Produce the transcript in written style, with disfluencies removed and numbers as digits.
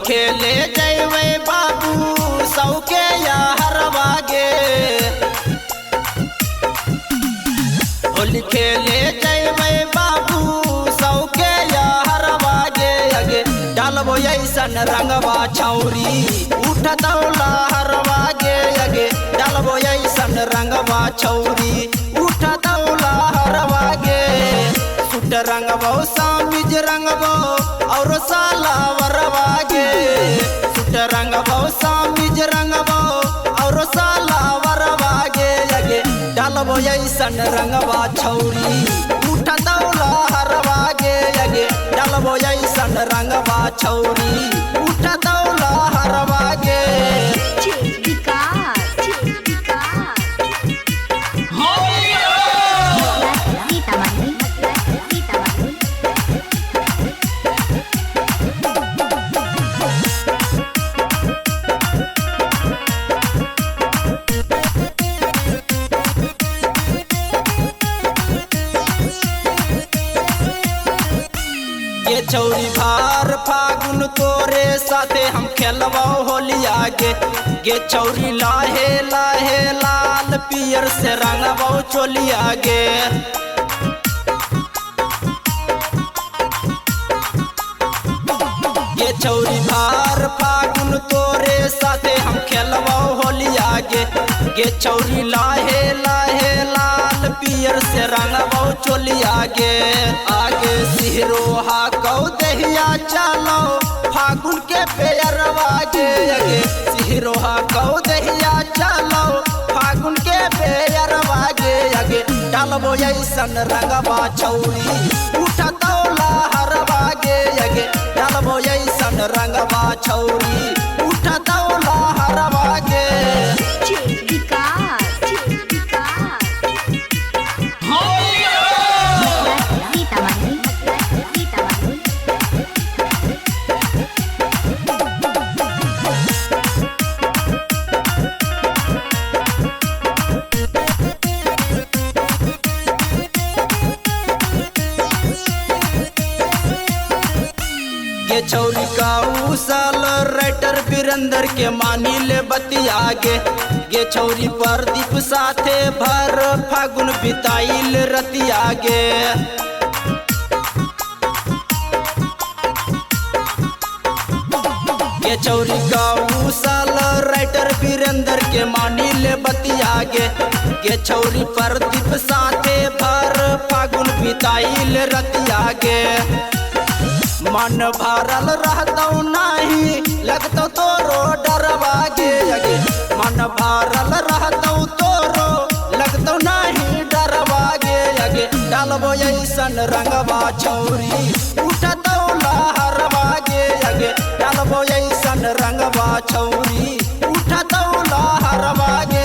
खेले जैवे बाबू सौके या हरवागे, होली खेले जैवे बाबू सौके या हरवागे। अगे डालबो ऐसन रंगवा छौरी उठतौला हरवागे। अगे डालबो ऐसन रंगवा छौरी उठतौला हरवागे। सुट रंगबो सामिज रंगबो और साला वरवागे। सुट रंगबो सामिज रंगबो और साला वरवागे। अगे डालबो ऐसन रंगवा छौरी उठतौला हरवागे। अगे डालबो ऐसन रंगवा छौरी उठतौला हरवागे। ये छौरी भार फागुन तोरे साथे हम खेलबो होली आगे। गे छौरी लाहे लाहे लाल पियर से रंगबो चोली आगे। ये छौरी भार फागुन तोरे साथे हम खेलबो होली आगे। गे छौरी लाहे लाहे लाल पियर से रंगबो चोली आगे। आगे सिहरोहा कौ दहिया चलो फागुन के पेयरवागे। अगे सिहरोहा कौ दहिया चलो फागुन के पेयरवागे। अगे डालबो ऐसन रंगवा छौरी उठतौला हरवागे। अगे डालबो ऐसन रंगवा छौरी उठतौला हरवागे। ये छौरी का उसल राइटर वीरेंद्र के मानी ले बतियागे। ये छौरी प्रदीप साथे भर फागुन बिताइल रतियागे। ये छौरी का उसल राइटर वीरेंद्र के मानी ले बतियागे। ये छौरी प्रदीप साथे भर फागुन बिताइल रतियागे। मन भरल रहतौ नहीं लगतौ तोरो डरवागे। अगे मन भरल रहतौ तोरो लगतौ नहीं डरवागे। अगे डालबो ऐसन रंगवा छौरी उठतौला हरवागे। अगे डालबो ऐसन रंगवा छौरी उठतौला हरवागे।